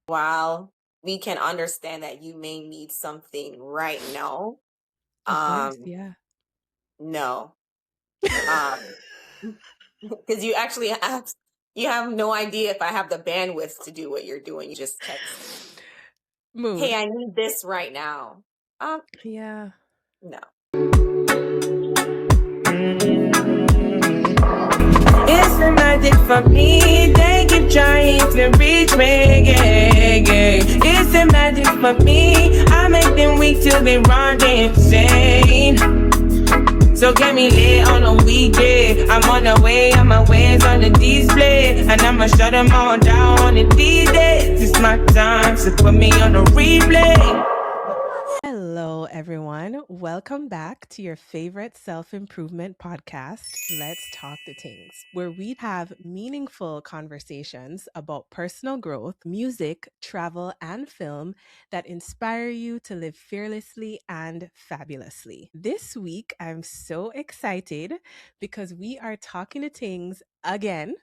while we can understand that you may need something right now, Of course, um, yeah. no. Because you have no idea if I have the bandwidth to do what you're doing. You just text, hey, Mood. I need this right now. Yeah. No. It's the magic for me. They keep trying to reach me. Yeah. It's the magic for me. I make them weak till they run insane. So get me lit on a weekend. I'm on the way, and my ways on the display. And I'ma shut them all down on the D-Days. It's my time, so put me on the replay. Hello, everyone. Welcome back to your favorite self-improvement podcast, Let's Talk the Tings, where we have meaningful conversations about personal growth, music, travel, and film that inspire you to live fearlessly and fabulously. This week, I'm so excited because we are talking to Tings again.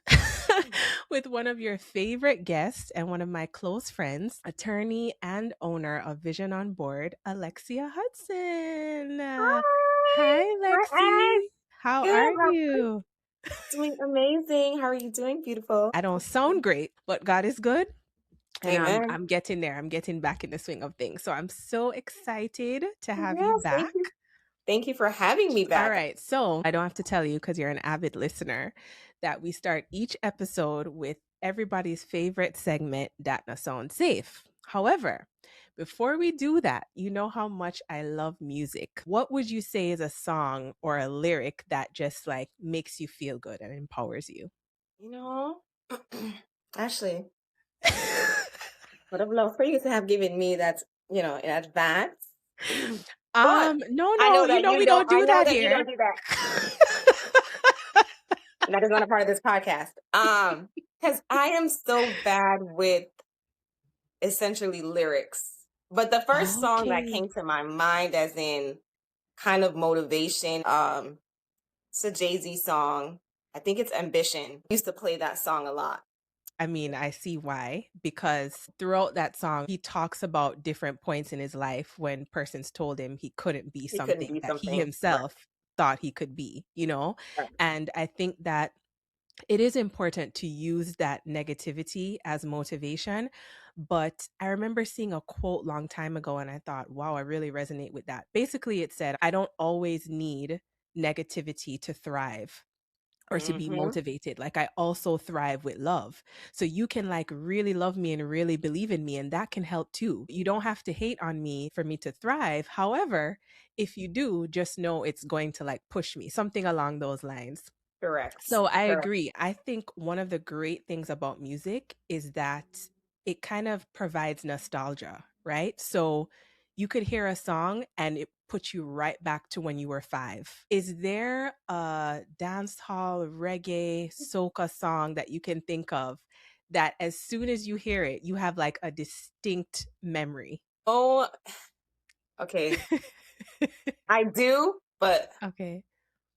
With one of your favorite guests and one of my close friends, attorney and owner of Vision on Board, Alexia Hudson. Hi, Hi, Lexi. How good. are How you? doing amazing. How are you doing? Beautiful. I don't sound great, but God is good. And Amen. I'm getting there. I'm getting back in the swing of things. So I'm so excited to have you Yes, thank back. you. Thank you for having me All back. right. So I don't have to tell you because you're an avid listener that we start each episode with everybody's favorite segment, that no sound safe. However, before we do that, you know how much I love music. What would you say is a song or a lyric that just like makes you feel good and empowers you? You know, Ashley, would have loved for you to have given me that, in advance. But No, I no, know you that know you we don't. don't I do know that that you here. don't do that. That is not a part of this podcast. Because I am so bad with essentially lyrics. But the first song that Okay. came to my mind, as in kind of motivation, it's a Jay-Z song. I think it's Ambition. I used to play that song a lot. I mean, I see why, because throughout that song, he talks about different points in his life when persons told him he couldn't be He couldn't something be that he something. Right. himself thought he could be, you know? Right. And I think that it is important to use that negativity as motivation. But I remember seeing a quote long time ago and I thought, wow, I really resonate with that. Basically, it said, I don't always need negativity to thrive or to be Mm-hmm. motivated. Like I also thrive with love. So you can like really love me and really believe in me and that can help too. You don't have to hate on me for me to thrive. However, if you do, just know it's going to like push me, something along those lines. Correct. So I Correct. agree. I think one of the great things about music is that it kind of provides nostalgia, right? So you could hear a song and it puts you right back to when you were 5. Is there a dance hall, reggae, soca song that you can think of that as soon as you hear it, you have like a distinct memory? Oh, okay. I do, but Okay.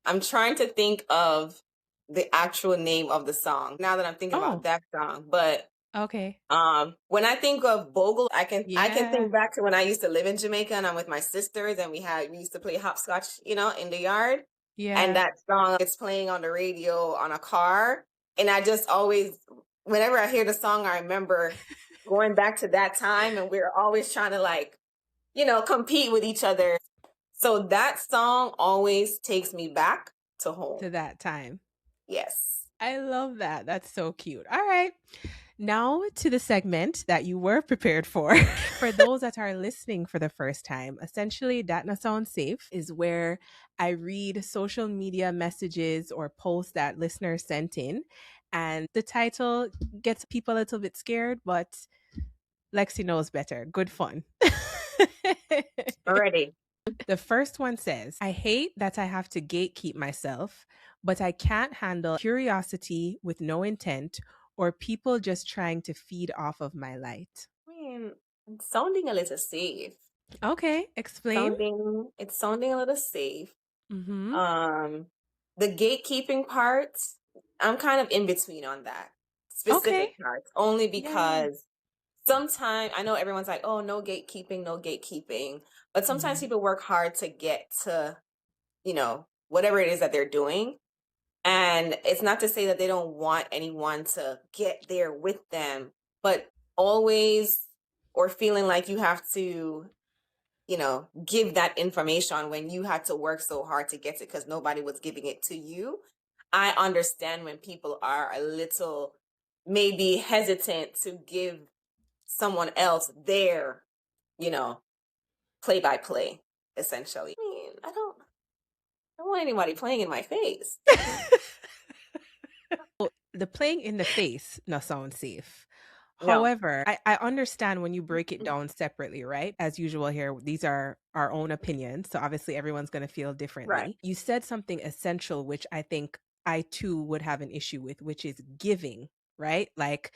I'm trying to think of the actual name of the song now that I'm thinking about Oh, that song. But okay. when I think of Bogle, I can Yeah. think back to when I used to live in Jamaica and I'm with my sisters and we used to play hopscotch, in the yard. And Yeah. that song is playing on the radio on a car. And I just always, whenever I hear the song, I remember going back to that time and we're always trying to compete with each other. So that song always takes me back to home. To that time. Yes. I love that. That's so cute. All right. Now to the segment that you were prepared for. For those that are listening for the first time, essentially, That Na Sound Safe is where I read social media messages or posts that listeners sent in. And the title gets people a little bit scared, but Lexi knows better. Good fun. Already. The first one says, I hate that I have to gatekeep myself, but I can't handle curiosity with no intent or people just trying to feed off of my light. I mean, it's sounding a little safe. Okay, explain. It's sounding a little safe. Mm-hmm. The gatekeeping part, I'm kind of in between on that Okay. specific part, only Yeah. because sometimes I know everyone's like, oh, no gatekeeping, no gatekeeping. But sometimes people work hard to get to, whatever it is that they're doing. And it's not to say that they don't want anyone to get there with them, but always or feeling like you have to, give that information when you had to work so hard to get it because nobody was giving it to you. I understand when people are a little maybe hesitant to give someone else their, play by play, essentially. I mean, I don't want anybody playing in my face. The playing in the face not sound safe. No. However, I understand when you break it down separately, right? As usual here, these are our own opinions. So obviously everyone's going to feel differently. Right. You said something essential, which I think I too would have an issue with, which is giving, right? Like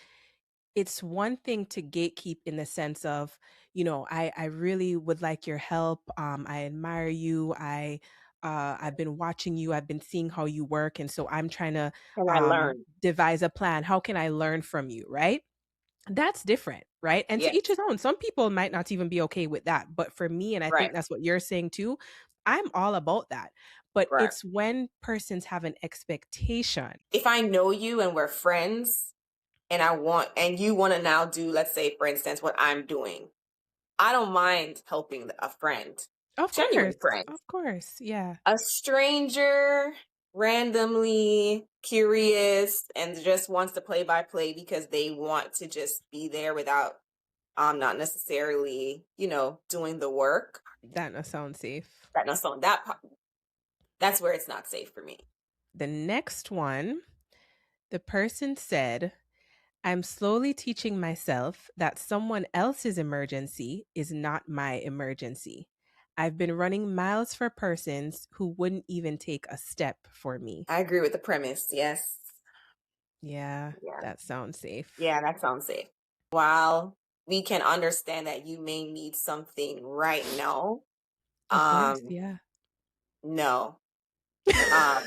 it's one thing to gatekeep in the sense of, I really would like your help. I admire you. I've been watching you. I've been seeing how you work. And so I'm trying to And I learned. devise a plan. How can I learn from you? Right. That's different, right? And to Yes. each his own. Some people might not even be okay with that. But for me, and I think that's what you're saying too, I'm all about that. But Right. it's when persons have an expectation. If I know you and we're friends and you want to now do, let's say, for instance, what I'm doing, I don't mind helping a friend. Of Genuine course. friend. Of course. Yeah. A stranger randomly curious and just wants to play by play because they want to just be there without not necessarily, doing the work. That not sound safe. That's where it's not safe for me. The next one, the person said, I'm slowly teaching myself that someone else's emergency is not my emergency. I've been running miles for persons who wouldn't even take a step for me. I agree with the premise. Yes. Yeah. That sounds safe. Yeah, that sounds safe. While we can understand that you may need something right now. Of course, yeah. No. Because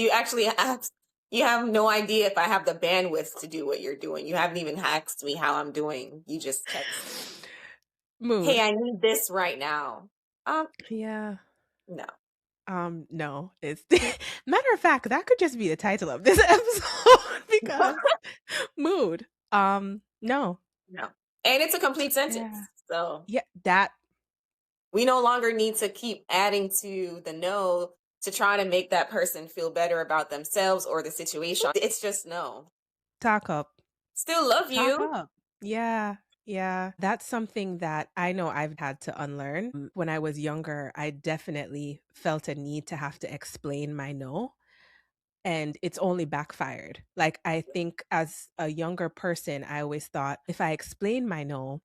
you actually have no idea if I have the bandwidth to do what you're doing. You haven't even asked me how I'm doing. You just text. Mood. Hey, I need this right now. Yeah. No. No. It's matter of fact, that could just be the title of this episode because mood. No. And it's a complete sentence. Yeah. So yeah, that we no longer need to keep adding to the no to try to make that person feel better about themselves or the situation. It's just no. Talk up. Still love you. Talk up. Yeah. Yeah. That's something that I know I've had to unlearn. When I was younger, I definitely felt a need to have to explain my no. And it's only backfired. Like, I think as a younger person, I always thought if I explain my no,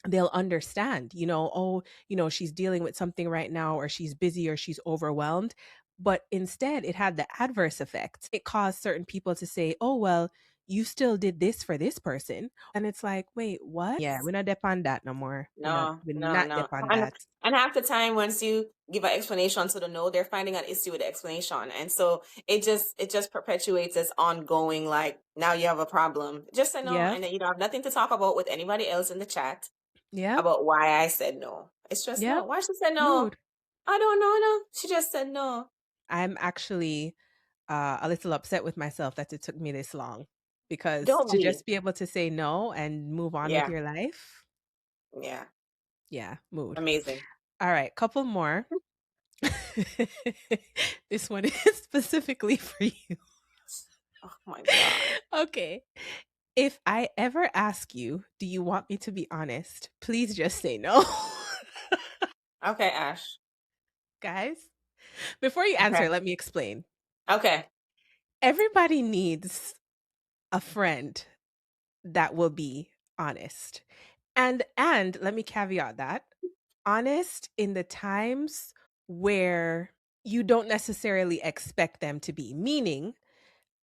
they'll understand, she's dealing with something right now, or she's busy, or she's overwhelmed. But instead, it had the adverse effect. It caused certain people to say, oh, well, you still did this for this person. And it's like, wait, what? Yeah, we're not depend that no more. No, we're not depend that. And half the time, once you give an explanation to the no, they're finding an issue with the explanation. And so it just perpetuates this ongoing, like, now you have a problem. Just say no, and then you don't have nothing to talk about with anybody else in the chat. Yeah. About why I said no. It's just no. Why she said no? Mood. I don't know. No, she just said no. I'm actually a little upset with myself that it took me this long, because just be able to say no and move on with your life. Yeah. Yeah. Mood. Amazing. All right. Couple more. This one is specifically for you. Oh my God. Okay. If I ever ask you, do you want me to be honest? Please just say no. Okay, Ash. Guys, before you answer, let me explain. Okay. Everybody needs a friend that will be honest. And let me caveat that. Honest in the times where you don't necessarily expect them to be. Meaning,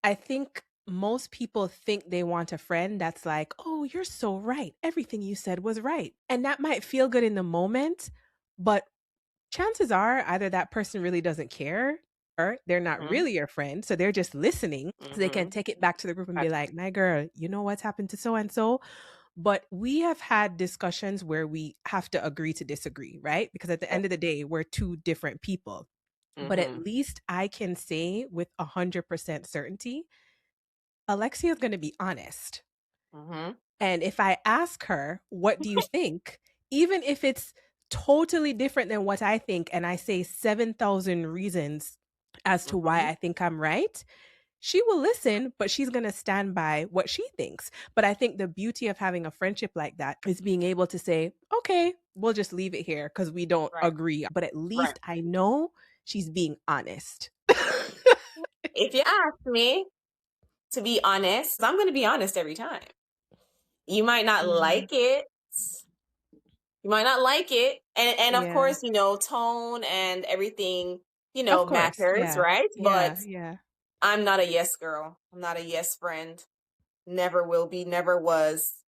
I think most people think they want a friend that's like, oh, you're so right. Everything you said was right. And that might feel good in the moment, but chances are either that person really doesn't care, or they're not really your friend. So they're just listening so they can take it back to the group and be like, my girl, you know what's happened to so-and-so? But we have had discussions where we have to agree to disagree, right? Because at the end of the day, we're two different people. But at Mm-hmm. least I can say with 100% certainty, Alexia is going to be honest. Mm-hmm. And if I ask her, what do you think? Even if it's totally different than what I think, and I say 7,000 reasons as to why Mm-hmm. I think I'm right, she will listen, but she's going to stand by what she thinks. But I think the beauty of having a friendship like that is being able to say, okay, we'll just leave it here because we don't Right. agree. But at Right. least I know she's being honest. If you ask me to be honest, I'm going to be honest every time. You might not like it. You might not like it. And of Yeah. course, tone and everything, Of course. matters, Yeah. right? But Yeah. Yeah. I'm not a yes girl. I'm not a yes friend. Never will be, never was.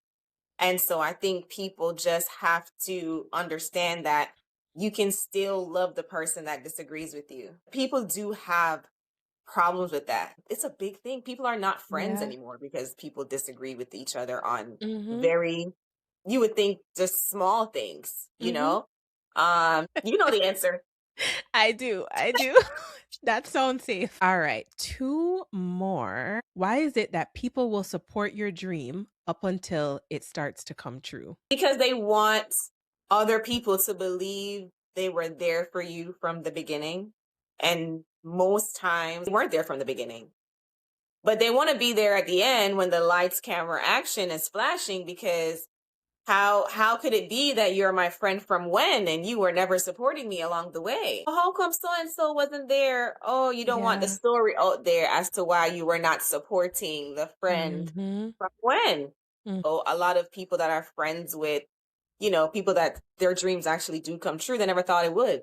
And so I think people just have to understand that you can still love the person that disagrees with you. People do have problems with that. It's a big thing. People are not friends Yeah. anymore because people disagree with each other on Mm-hmm. very, you would think, just small things, Mm-hmm. You know the answer. I do. I do. That sounds safe. All right. Two more. Why is it that people will support your dream up until it starts to come true? Because they want other people to believe they were there for you from the beginning. And most times they weren't there from the beginning. But they want to be there at the end when the lights, camera, action is flashing, because how could it be that you're my friend from when and you were never supporting me along the way? How come so and so wasn't there? Oh, you don't want the Yeah. story out there as to why you were not supporting the friend Mm-hmm. from when. Mm. So a lot of people that are friends with, people that their dreams actually do come true, they never thought it would.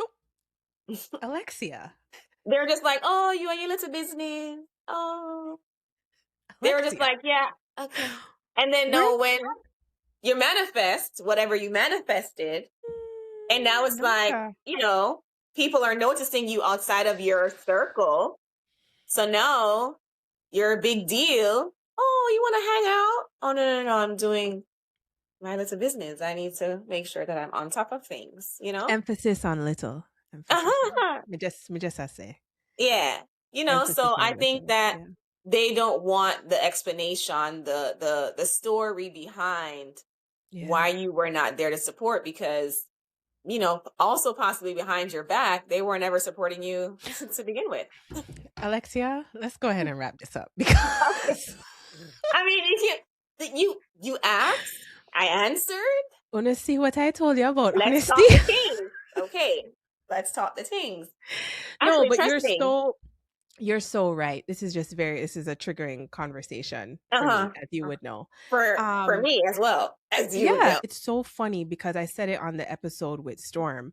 Oh, Alexia. They're just like, oh, you and your little business. Oh, they were just Alexia. like, yeah, okay. And then Where's when you manifest whatever you manifested, and now it's like, Nota? people are noticing you outside of your circle. So now you're a big deal. Oh, you want to hang out? Oh, no. I'm doing my little business. I need to make sure that I'm on top of things, Emphasis on little. Emphasis on. Uh-huh. Me just I say. Yeah. Emphasis So on I think little. that Yeah. they don't want the explanation, the story behind Yeah. why you were not there to support, because also possibly behind your back, they weren't ever supporting you to begin with. Alexia, let's go ahead and wrap this up because I mean, if you asked, I answered. wanna see what I told you about Let's talk honesty. the things. Okay, let's talk the things. No, Actually, but trust me. you're so right. This is a triggering conversation for me, as you would know. For me as well, as you Yeah, know. it's so funny because I said it on the episode with Storm.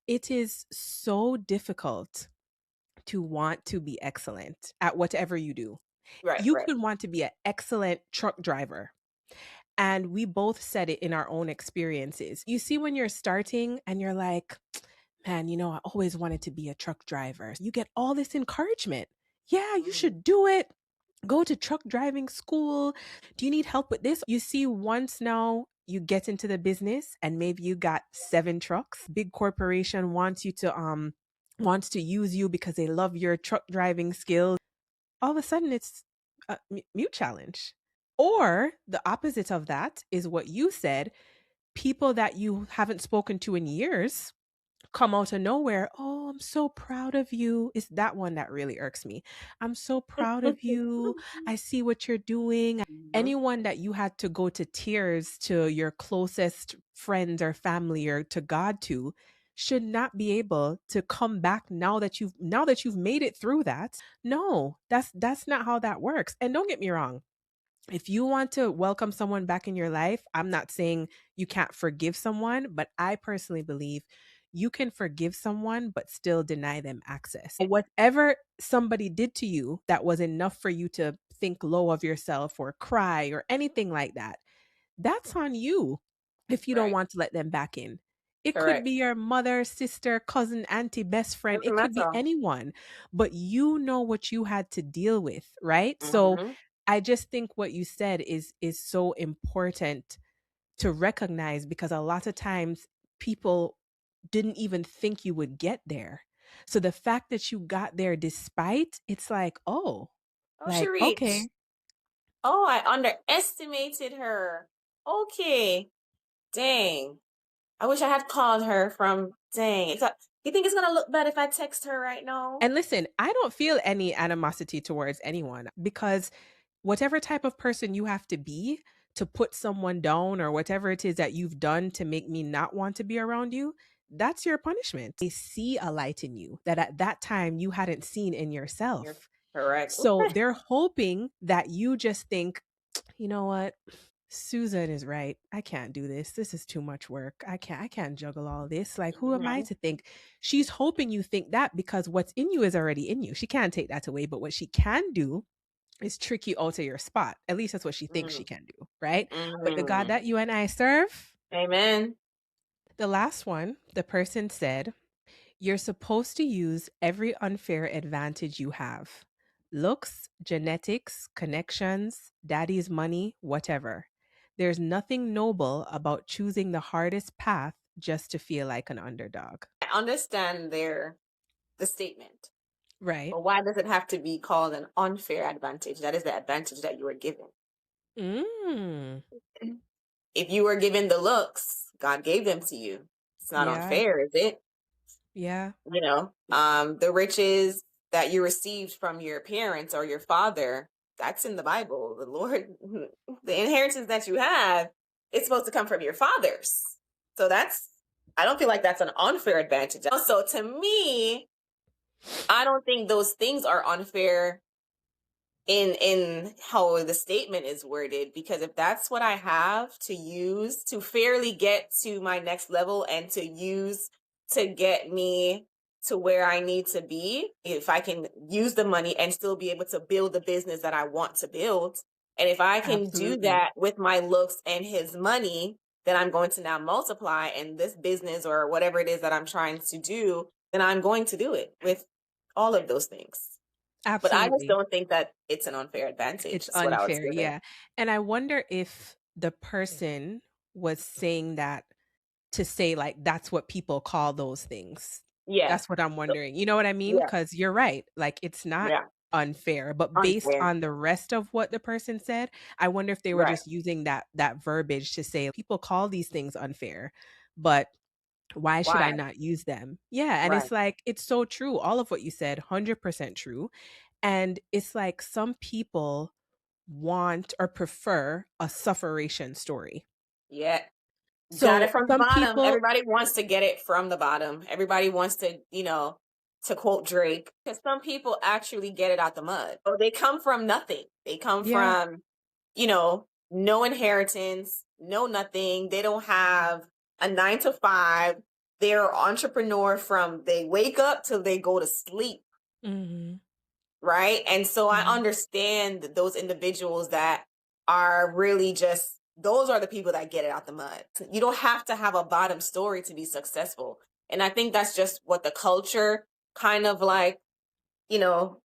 It is so difficult to want to be excellent at whatever you do. Right. You could want to be an excellent truck driver. And we both said it in our own experiences. You see, when you're starting and you're like, man, I always wanted to be a truck driver. You get all this encouragement. Yeah, you should do it. Go to truck driving school. Do you need help with this? You see, once now you get into the business and maybe you got 7 trucks, big corporation wants to use you because they love your truck driving skills. All of a sudden it's a mute challenge. Or the opposite of that is what you said, people that you haven't spoken to in years come out of nowhere. Oh, I'm so proud of you. It's that one that really irks me. I'm so proud of you. I see what you're doing. Anyone that you had to go to tears to your closest friends or family or to God to should not be able to come back now that you've made it through that. No, that's not how that works. And don't get me wrong, if you want to welcome someone back in your life, I'm not saying you can't forgive someone, but I personally believe you can forgive someone but still deny them access. Whatever somebody did to you that was enough for you to think low of yourself or cry or anything like that, that's on you if you don't Right. want to let them back in. It could Correct. be your mother, sister, cousin, auntie, best friend. It Doesn't could be matter. anyone, but you know what you had to deal with, right? So I just think what you said is so important to recognize, because a lot of times people didn't even think you would get there. So the fact that you got there despite, it's like, oh, Oh, she like, okay. reached. Oh, I underestimated her. Okay. Dang. I wish I had called her from dang. You think it's gonna look bad if I text her right now? And listen, I don't feel any animosity towards anyone, because whatever type of person you have to be to put someone down, or whatever it is that you've done to make me not want to be around you, that's your punishment. They see a light in you that at that time you hadn't seen in You're yourself. correct. So they're hoping that you just think, you know what? Susan is right. I can't do this. This is too much work. I can't juggle all this. Like, who am I Mhm. to think? She's hoping you think that, because what's in you is already in you. She can't take that away, but what she can do is trick you out of your spot. At least that's what she thinks she Mm. can do, right? But the God Mhm. that you and I serve, Amen. the last one, the person said, you're supposed to use every unfair advantage you have: looks, genetics, connections, daddy's money, whatever. There's nothing noble about choosing the hardest path just to feel like an underdog. I understand the statement. Right. But why does it have to be called an unfair advantage? That is the advantage that you were given. Mm. If you were given the looks, God gave them to you. It's not Yeah. unfair, is it? Yeah. The riches that you received from your parents or your father, that's in the Bible. The Lord, the inheritance that you have, it's supposed to come from your fathers. So I don't feel like that's an unfair advantage. So to me, I don't think those things are unfair in how the statement is worded, because if that's what I have to use to fairly get to my next level and to use to get me to where I need to be, if I can use the money and still be able to build the business that I want to build, and if I can do Absolutely. that with my looks and his money, then I'm going to now multiply in this business or whatever it is that I'm trying to do, then I'm going to do it with all of those things. But I just Absolutely. don't think that it's an unfair advantage. It's Is what I was unfair. given. Yeah. And I wonder if the person was saying that to say, like, that's what people call those things. Yeah. That's what I'm So, wondering. You know what I mean? yeah. Because you're right. Like, it's not Yeah. unfair, but based Unfair. on the rest of what the person said, I wonder if they were Right. just using that verbiage to say people call these things unfair, but why should I Why? not use them? Yeah. And Right. it's like, it's so true. All of what you said, 100% true. And it's like some people want or prefer a sufferation story. Yeah. Got it So from the some bottom. people, Everybody wants to get it from the bottom. Everybody wants to quote Drake, because some people actually get it out the mud. So they come from nothing. They come yeah, from, no inheritance, no nothing. They don't have a 9 to 5. They're entrepreneur from they wake up till they go to sleep. hmm Right. And so I hmm understand those individuals that are really just, those are the people that get it out the mud. You don't have to have a bottom story to be successful. And I think that's just what the culture kind of like, you know,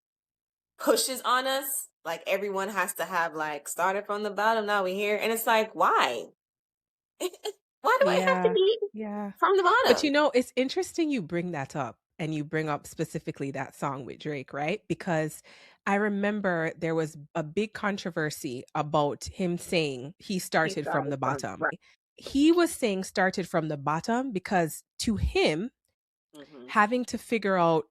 pushes on us. Like everyone has to have like started from the bottom, now we're here. And it's like, why? Why do I have to yeah, be yeah. from the But you bottom? know, it's interesting you bring that up, and you bring up specifically that song with Drake, right? Because I remember there was a big controversy about him saying he He started from started the from, bottom. right. He was saying started from the bottom because to him, Hmm. having to figure out,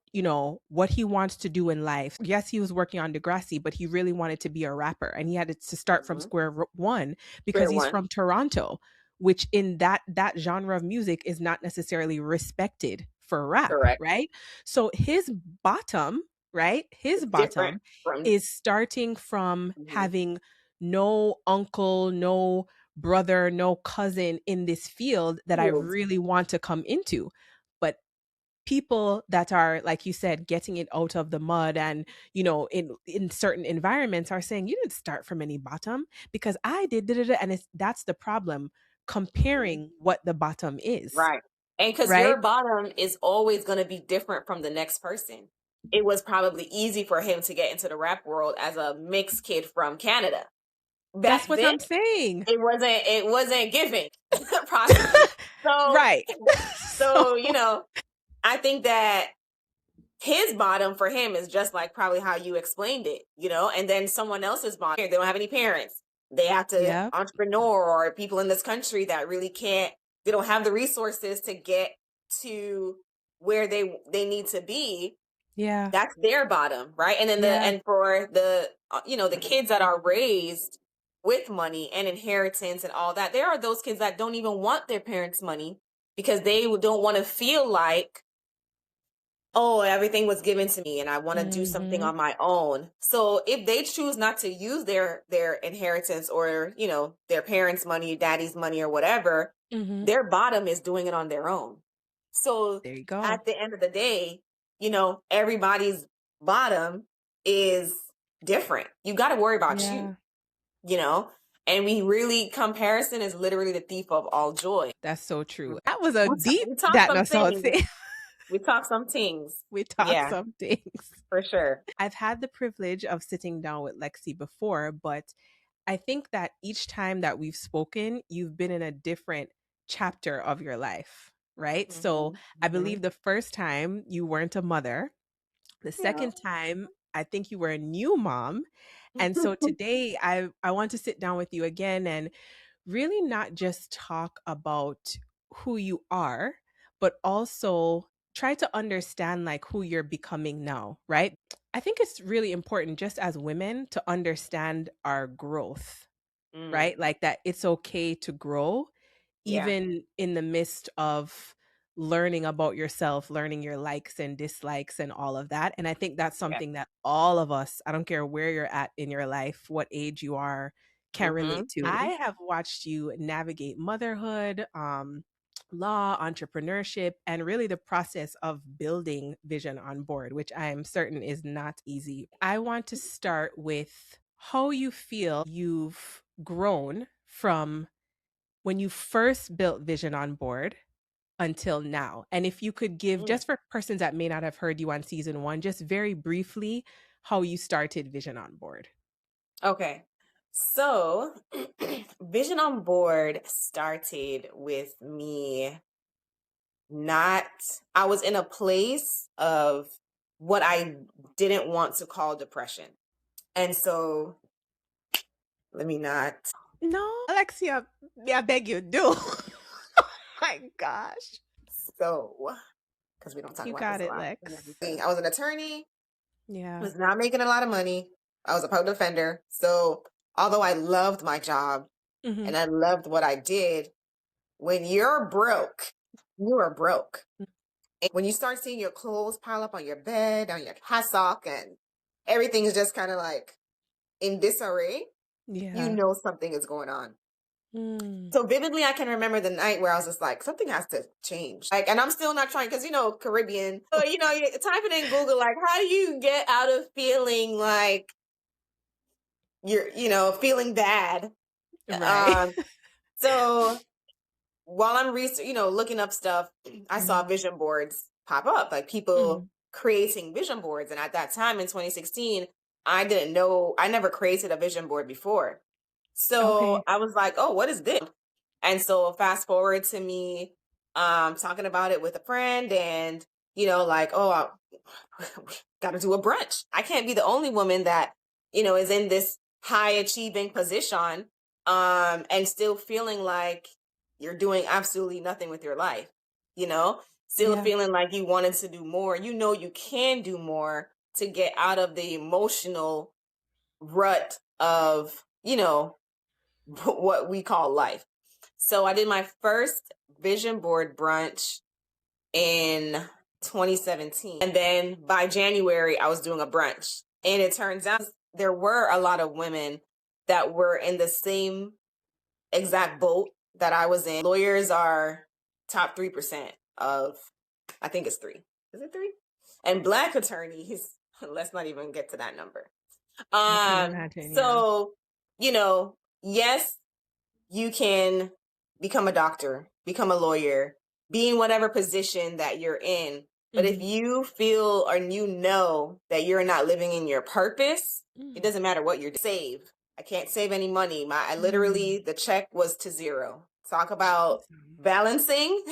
what he wants to do in life. Yes, he was working on Degrassi, but he really wanted to be a rapper, and he had to start from Hmm. square one because Fair he's one. from Toronto, which in that genre of music is not necessarily respected for rap, Correct. right? So his bottom, right? His It's different bottom from. is starting from Mhm. having no uncle, no brother, no cousin in this field that I Fields. really want to come into. But people that are, like you said, getting it out of the mud, and in certain environments are saying you didn't start from any bottom because I did da, da, da," and that's the problem, Mhm. comparing what the bottom is, Right. And because right? your bottom is always going to be different from the next person. it was probably easy for him to get into the rap world as a mixed kid from Canada. That's Back what then, I'm saying. it wasn't giving, possibly. So, Right. so, you know, I think that his bottom for him is just like probably how you explained it, you know, and then someone else's bottom, they don't have any parents. They have to Yeah. entrepreneur, or people in this country that really can't, they don't have the resources to get to where they need to be. Yeah. That's their bottom, right? And then Yeah. and for the you know, the kids that are raised with money and inheritance and all that, there are those kids that don't even want their parents' money because they don't want to feel like, oh, everything was given to me and I want to do something on my own. So if they choose not to use their inheritance, or, you know, their parents' money, daddy's money, or whatever, their bottom is doing it on their own. So There you go. at the end of the day, you know, everybody's bottom is different. You got to worry about you know, and comparison is literally the thief of all joy. That's so true. That was a deep We talk that some no things. say. We talk some things. We talk some things. For sure. I've had the privilege of sitting down with Lexi before, but I think that each time that we've spoken, you've been in a different chapter of your life, right? So I believe the first time you weren't a mother. The second time, I think you were a new mom. And so today I want to sit down with you again and really not just talk about who you are, but also try to understand like who you're becoming now, right? I think it's really important just as women to understand our growth, right? Like that it's okay to grow even in the midst of learning about yourself, learning your likes and dislikes and all of that. And I think that's something that all of us, I don't care where you're at in your life, what age you are, can relate to. I have watched you navigate motherhood, law, entrepreneurship, and really the process of building Vision on Board, which I am certain is not easy. I want to start with how you feel you've grown from when you first built Vision on Board until now. And if you could give, just for persons that may not have heard you on season 1, just very briefly how you started Vision on Board. Okay. So Vision on Board started with me I was in a place of what I didn't want to call depression. And so let me not. No, Alexia, I beg you, do. Oh my gosh. So, because we don't talk about this a lot. Lex. I was an attorney. Yeah. Was not making a lot of money. I was a public defender. So although I loved my job and I loved what I did, when you're broke, you are broke. And when you start seeing your clothes pile up on your bed, on your hassock, and everything is just kind of like in disarray, you know something is going on. So vividly, I can remember the night where I was just like, something has to change. Like, and I'm still not trying, because, you know, Caribbean. So, you know, you type it in Google, like, how do you get out of feeling like you're, you know, feeling bad? Right. So while I'm looking up stuff, I saw vision boards pop up, like people creating vision boards. And at that time in 2016, I didn't know, I never created a vision board before. So I was like, oh, what is this? And so fast forward to me talking about it with a friend, and, you know, like, oh, got to do a brunch. I can't be the only woman that, you know, is in this high achieving position and still feeling like you're doing absolutely nothing with your life, you know, still feeling like you wanted to do more. You know, you can do more to get out of the emotional rut of, you know, what we call life. So I did my first vision board brunch in 2017. And then by January, I was doing a brunch. And it turns out there were a lot of women that were in the same exact boat that I was in. Lawyers are top 3% of, I think it's 3. Is it 3? And Black attorneys, let's not even get to that number. So, you know, yes, you can become a doctor, become a lawyer, be in whatever position that you're in. But if you feel or you know that you're not living in your purpose, it doesn't matter what you're save. I can't save any money. I literally, the check was to zero. Talk about balancing.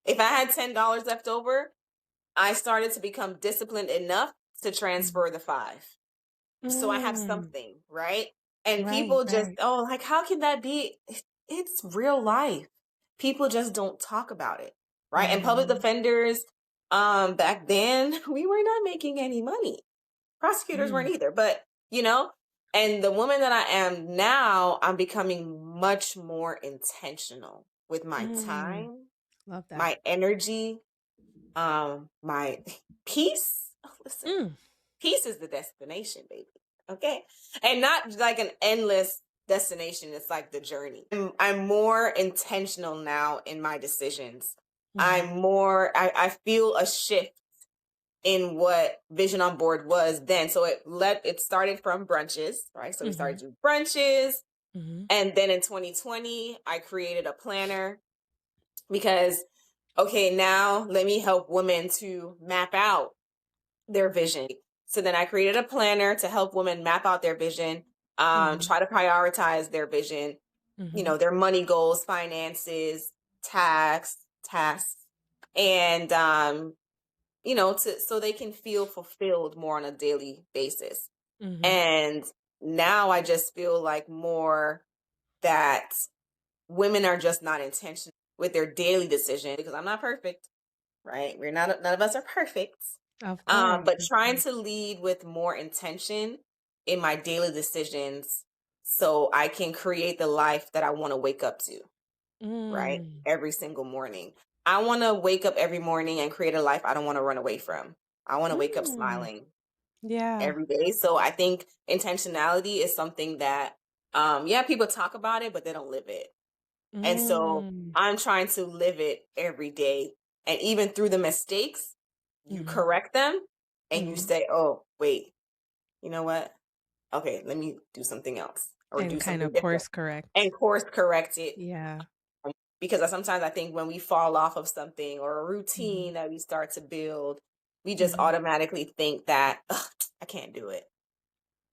If I had $10 left over, I started to become disciplined enough to transfer the 5. So I have something, right? And people just, oh, like, how can that be? It's real life. People just don't talk about it, right? And public defenders, back then, we were not making any money. Prosecutors weren't either, but and the woman that I am now, I'm becoming much more intentional with my time, Love that. my energy, my peace. Oh, listen, peace is the destination, baby. Okay. And not like an endless destination. It's like the journey. I'm more intentional now in my decisions. I feel a shift in what Vision on Board was then. So it started from brunches, right? So we started doing brunches. And then in 2020, I created a planner because, okay, now let me help women to map out their vision. So then I created a planner to help women map out their vision, try to prioritize their vision, their money goals, finances, tasks, and, so they can feel fulfilled more on a daily basis. And now I just feel like more that women are just not intentional with their daily decision, because I'm not perfect, right? None of us are perfect. Of course. But trying to lead with more intention in my daily decisions so I can create the life that I want to wake up to, right? Every single morning. I want to wake up every morning and create a life I don't want to run away from. I want to wake up smiling every day. So I think intentionality is something that, people talk about it, but they don't live it. And so I'm trying to live it every day. And even through the mistakes, you correct them and you say, oh, wait, you know what? Okay, let me do something else, or and do kind something of different. course correct. And course correct it. Yeah. Because sometimes I think when we fall off of something or a routine that we start to build, we just automatically think that I can't do it.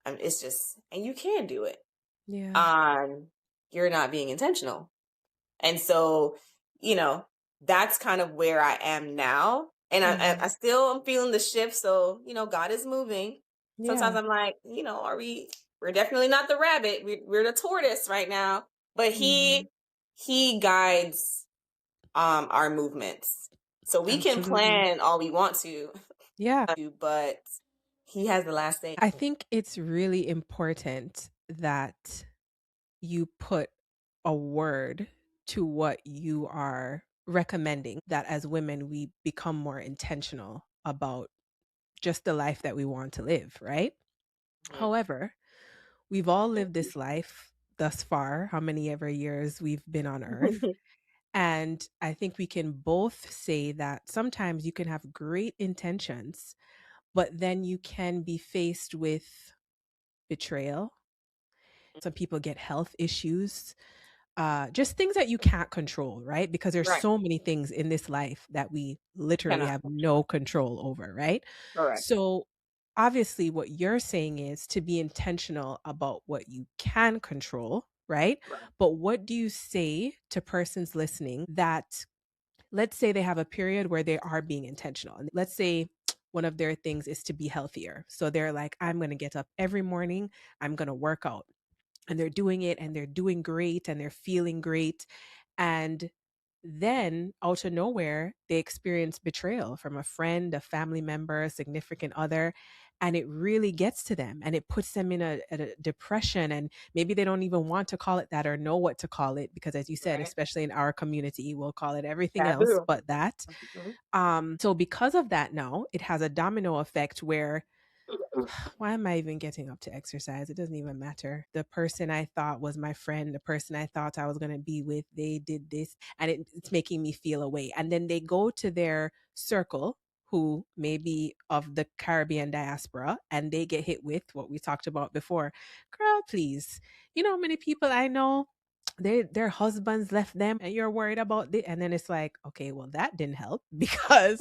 It's just, and you can do it. Yeah. You're not being intentional. And so, that's kind of where I am now. And I still am feeling the shift. So, God is moving. Sometimes I'm like, we're definitely not the rabbit. We're the tortoise right now. But he guides our movements. So we can plan all we want to. Yeah. But he has the last say. I think it's really important that you put a word to what you are recommending, that as women, we become more intentional about just the life that we want to live, right? However, we've all lived this life thus far, how many ever years we've been on earth. And I think we can both say that sometimes you can have great intentions, but then you can be faced with betrayal. Some people get health issues, just things that you can't control, right? Because there's so many things in this life that we literally have no control over, right? Correct. So obviously what you're saying is to be intentional about what you can control, right? But what do you say to persons listening that, let's say they have a period where they are being intentional, and let's say one of their things is to be healthier. So they're like, I'm going to get up every morning, I'm going to work out. And they're doing it and they're doing great and they're feeling great. And then out of nowhere, they experience betrayal from a friend, a family member, a significant other. And it really gets to them and it puts them in a depression. And maybe they don't even want to call it that or know what to call it. Because as you said, especially in our community, we'll call it everything else but that. So because of that now, it has a domino effect where, why am I even getting up to exercise? It doesn't even matter. The person I thought was my friend, the person I thought I was going to be with, they did this and it's making me feel away. And then they go to their circle who may be of the Caribbean diaspora and they get hit with what we talked about before. Girl, please. You know how many people I know? their husbands left them and you're worried about it. And then it's like, okay, well, that didn't help because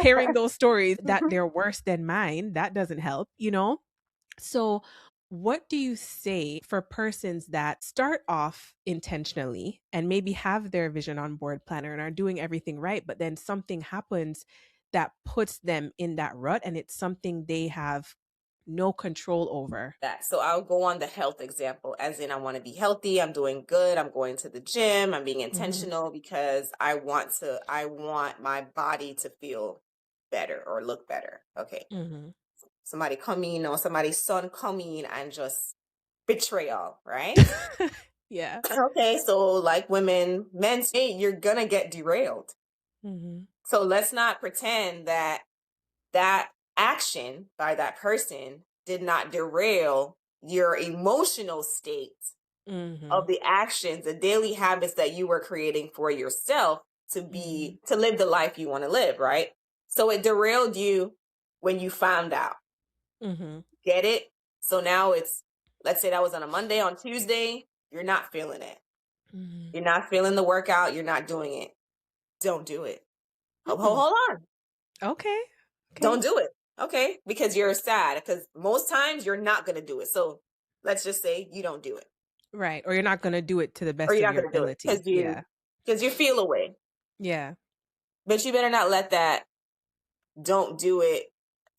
hearing those stories that they're worse than mine, that doesn't help, you know? So, what do you say for persons that start off intentionally and maybe have their vision on board planner and are doing everything right, but then something happens that puts them in that rut and it's something they have no control over? That. So I'll go on the health example, as in I want to be healthy, I'm doing good, I'm going to the gym, I'm being intentional because I want my body to feel better or look better. Okay. Mm-hmm. Somebody come in or somebody's son come in and just betrayal, right? Yeah. Okay, so like women, men say you're gonna get derailed. Mm-hmm. So let's not pretend that that action by that person did not derail your emotional state Mm-hmm. of the actions, the daily habits that you were creating for yourself to live the life you want to live, right? So it derailed you when you found out. Mm-hmm. Get it? So now let's say that was on a Monday, on Tuesday, you're not feeling it. Mm-hmm. You're not feeling the workout, you're not doing it. Don't do it. Mm-hmm. Hold on. Okay. Don't do it. Okay. Because you're sad. Because most times you're not going to do it. So let's just say you don't do it. Right. Or you're not going to do it to the Or best you're of not your going to do it ability. Yeah. because you feel away. Yeah. But you better not let that don't do it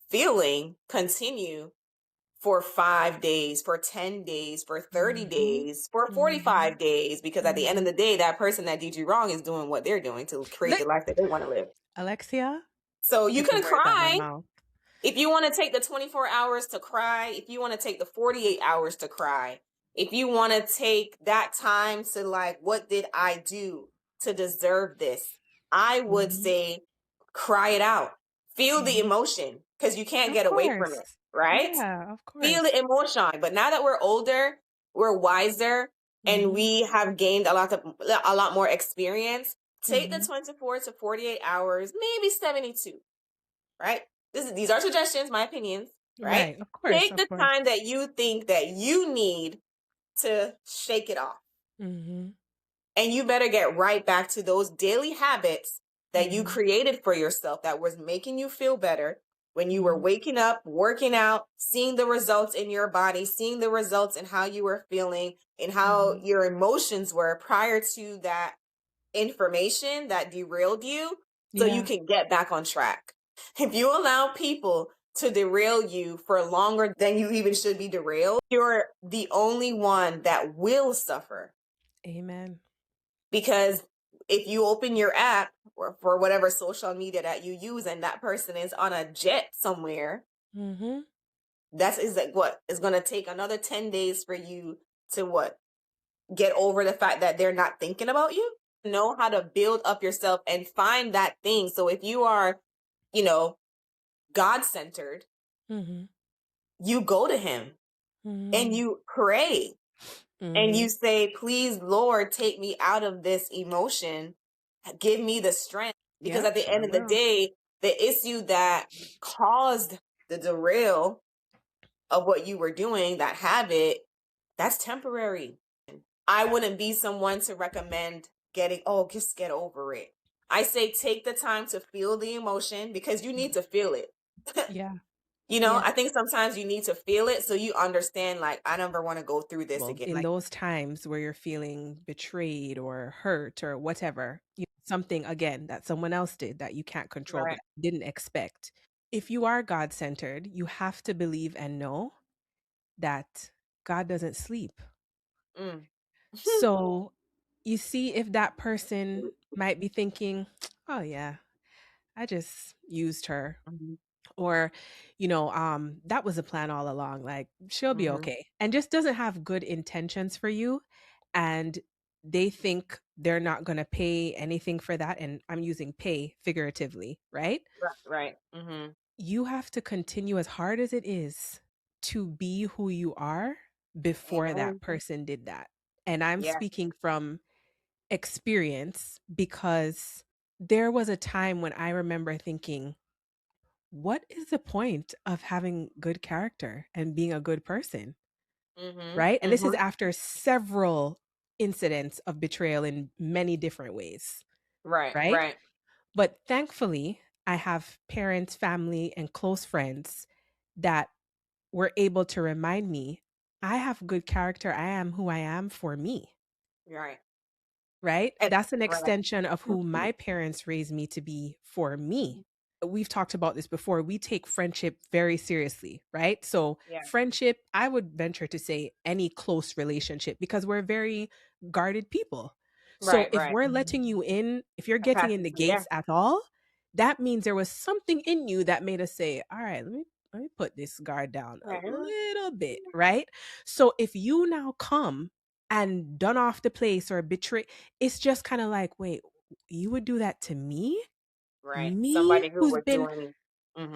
feeling continue for 5 days, for 10 days, for 30 Mm-hmm. days, for 45 days. Because at the end of the day, that person that did you wrong is doing what they're doing to create the life that they want to live. Alexia, So you took the can words out my cry. mouth. If you want to take the 24 hours to cry, if you want to take the 48 hours to cry, if you want to take that time to like, what did I do to deserve this? I would Mm-hmm. say cry it out. Feel the Mm-hmm. emotion because you can't Of get away from course. it, right? Yeah, of Feel course. the emotion. But now that we're older, we're wiser, and Mm-hmm. we have gained a lot more experience. Take the Mm-hmm. 24 to 48 hours, maybe 72, right? These are suggestions, my opinions, right? Right. Of course. Take Of the course. time that you think that you need to shake it off. Mm-hmm. And you better get right back to those daily habits that you Mm-hmm. created for yourself that was making you feel better when you were Mm-hmm. waking up, working out, seeing the results in your body, seeing the results in how you were feeling and how Mm-hmm. your emotions were prior to that information that derailed you so you Yeah. can get back on track. If you allow people to derail you for longer than you even should be derailed, you're the only one that will suffer. Amen. Because if you open your app or for whatever social media that you use and that person is on a jet somewhere, Mm-hmm. that is like what is going to take another 10 days for you to what? Get over the fact that they're not thinking about you. Know how to build up yourself and find that thing. So if you are, God-centered, Mm-hmm. you go to him and you pray and Mm-hmm. you say, please, Lord, take me out of this emotion. Give me the strength. Because Yep, at the sure end of the will. day, the issue that caused the derail of what you were doing, that habit, that's temporary. I wouldn't be someone to recommend just get over it. I say take the time to feel the emotion because you need to feel it. Yeah. Yeah. I think sometimes you need to feel it so you understand, like, I never want to go through this Well, again. in Like, those times where you're feeling betrayed or hurt or whatever, something again that someone else did that you can't control but right. didn't expect. If you are God centered, you have to believe and know that God doesn't sleep. Mm. So you see, if that person might be thinking, oh, yeah, I just used her. Mhm. Or, that was a plan all along. Like, she'll be Mhm. okay. And just doesn't have good intentions for you. And they think they're not going to pay anything for that. And I'm using pay figuratively, right? Right. Mm-hmm. You have to continue as hard as it is to be who you are before that Amen. person did that. And I'm Yeah. speaking from experience because there was a time when I remember thinking, what is the point of having good character and being a good person? Mm-hmm. Right. And this is Mm-hmm. after several incidents of betrayal in many different ways, Right, right? right, But thankfully, I have parents, family, and close friends that were able to remind me I have good character. I am who I am for me. right. Right? And That's an right. extension of who my parents raised me to be for me. We've talked about this before. We take friendship very seriously, right? So, Yeah. friendship, I would venture to say any close relationship because we're very guarded people. So, Right, if right. we're letting you in, if you're A getting in passive, the yeah. gates at all, that means there was something in you that made us say, "All right, let me put this guard down a Right. little bit," right? So, if you now come and done off the place or betray, it's just kind of like, wait, you would do that to me? Right. Me Somebody who was doing.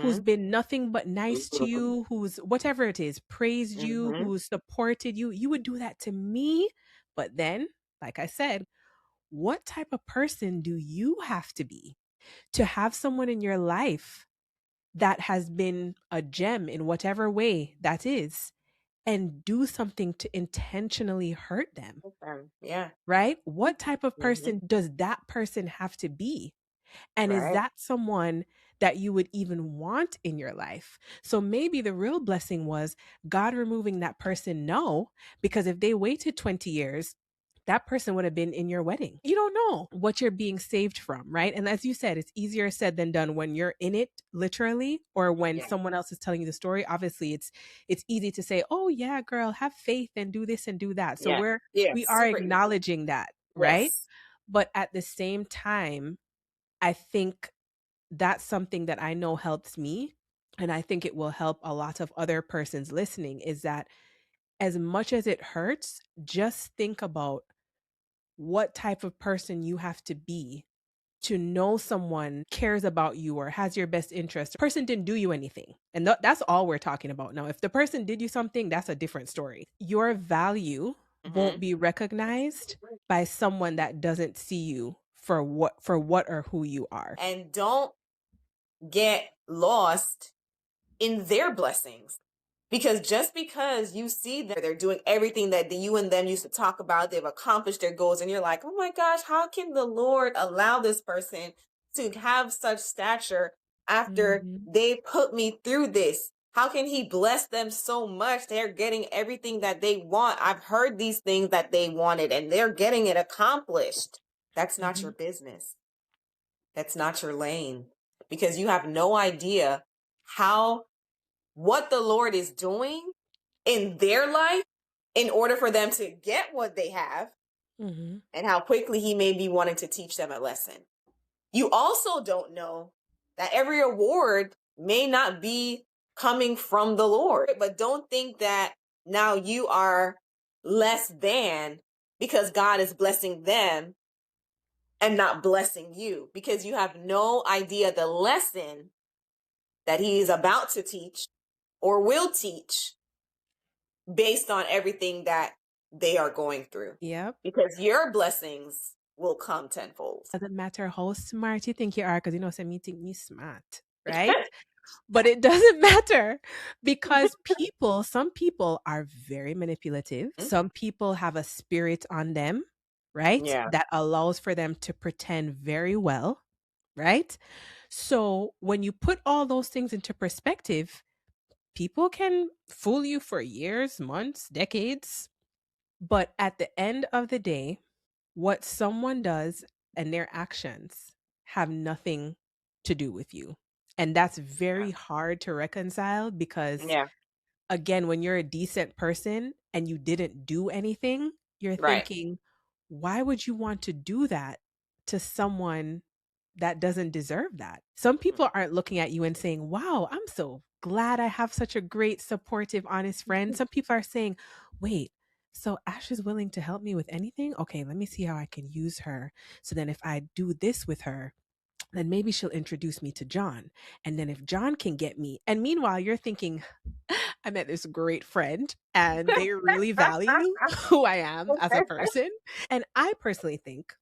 who's Mm-hmm. been nothing but nice to you, who's whatever it is, praised you, Mm-hmm. who's supported you. You would do that to me? But then, like I said, what type of person do you have to be to have someone in your life that has been a gem in whatever way that is and do something to intentionally hurt them? Yeah. Right? What type of Mm-hmm. person does that person have to be? And is Right. that someone that you would even want in your life? So maybe the real blessing was God removing that person. No, because if they waited 20 years, that person would have been in your wedding. You don't know what you're being saved from, right? And as you said, it's easier said than done when you're in it literally or when Yeah. someone else is telling you the story. Obviously, it's easy to say, "Oh yeah, girl, have faith and do this and do that." So Yeah. Yeah. we are Super easy. acknowledging that, right? Yes. But at the same time, I think that's something that I know helps me. And I think it will help a lot of other persons listening is that as much as it hurts, just think about what type of person you have to be to know someone cares about you or has your best interest. The person didn't do you anything. And that's all we're talking about now. If the person did you something, that's a different story. Your value won't Mm-hmm. be recognized by someone that doesn't see you for what or who you are. And don't get lost in their blessings. Because just because you see them, they're doing everything that you and them used to talk about, they've accomplished their goals, and you're like, oh my gosh, how can the Lord allow this person to have such stature after they put me through this? How can he bless them so much? They're getting everything that they want. I've heard these things that they wanted, and they're getting it accomplished. That's not your business. That's not your lane. Because you have no idea what the Lord is doing in their life in order for them to get what they have, and how quickly he may be wanting to teach them a lesson. You also don't know that every award may not be coming from the Lord, but don't think that now you are less than because God is blessing them and not blessing you, because you have no idea the lesson that he is about to teach or will teach based on everything that they are going through. Yep. Because your blessings will come tenfold. Doesn't matter how smart you think you are, because so me think me smart, right? But it doesn't matter because some people are very manipulative. Some people have a spirit on them, right? Yeah. That allows for them to pretend very well, right? So when you put all those things into perspective, people can fool you for years, months, decades. But at the end of the day, what someone does and their actions have nothing to do with you. And that's very hard to reconcile because, Yeah. again, when you're a decent person and you didn't do anything, you're Right. thinking, why would you want to do that to someone that doesn't deserve that? Some people aren't looking at you and saying, wow, I'm so glad I have such a great, supportive, honest friend. Some people are saying, wait, so Ash is willing to help me with anything? Okay, let me see how I can use her. So then if I do this with her, then maybe she'll introduce me to John. And then if John can get me, and meanwhile, you're thinking, I met this great friend and they really value who I am as a person. And I personally think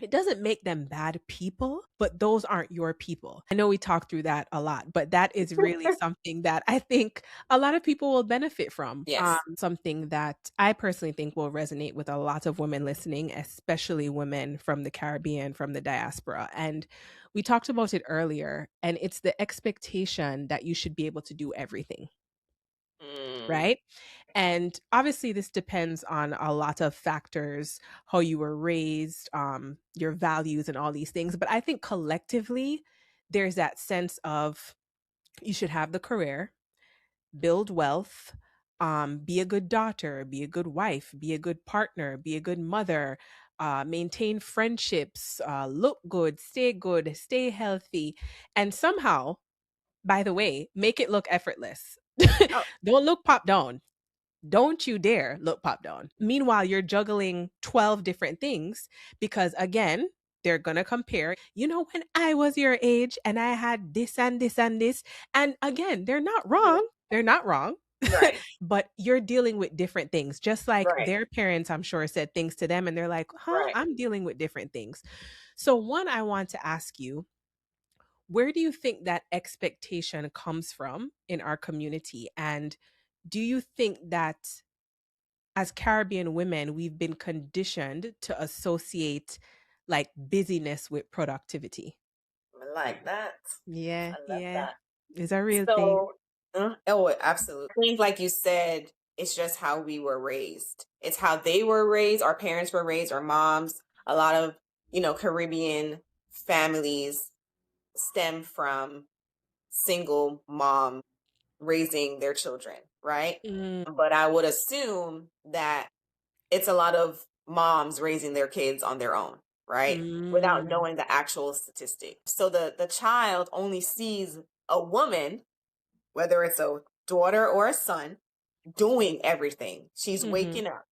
it doesn't make them bad people, but those aren't your people. I know we talked through that a lot, but that is really something that I think a lot of people will benefit from. Yes. Something that I personally think will resonate with a lot of women listening, especially women from the Caribbean, from the diaspora. And we talked about it earlier, and it's the expectation that you should be able to do everything, right? And obviously, this depends on a lot of factors, how you were raised, your values, and all these things. But I think collectively, there's that sense of you should have the career, build wealth, be a good daughter, be a good wife, be a good partner, be a good mother, maintain friendships, look good, stay healthy, and somehow, by the way, make it look effortless. Oh, Don't look pop down. Don't you dare look pop down. Meanwhile, you're juggling 12 different things because, again, they're going to compare. You know, when I was your age and I had this and this and this. And again, they're not wrong. They're not wrong. right. But you're dealing with different things. Just like Right. their parents, I'm sure, said things to them and they're like, huh, Right. I'm dealing with different things. So, one, I want to ask you, where do you think that expectation comes from in our community? And do you think that as Caribbean women, we've been conditioned to associate like busyness with productivity? I like that. Yeah, I love yeah. that. It's a real thing. So, oh, absolutely. I think, like you said, it's just how we were raised. It's how they were raised. Our parents were raised, our moms. A lot of, Caribbean families stem from single mom raising their children, right? Mm, But I would assume that it's a lot of moms raising their kids on their own, right? Without mm, knowing the actual statistic. So the child only sees a woman, whether it's a daughter or a son, doing everything. She's mm-hmm, waking up.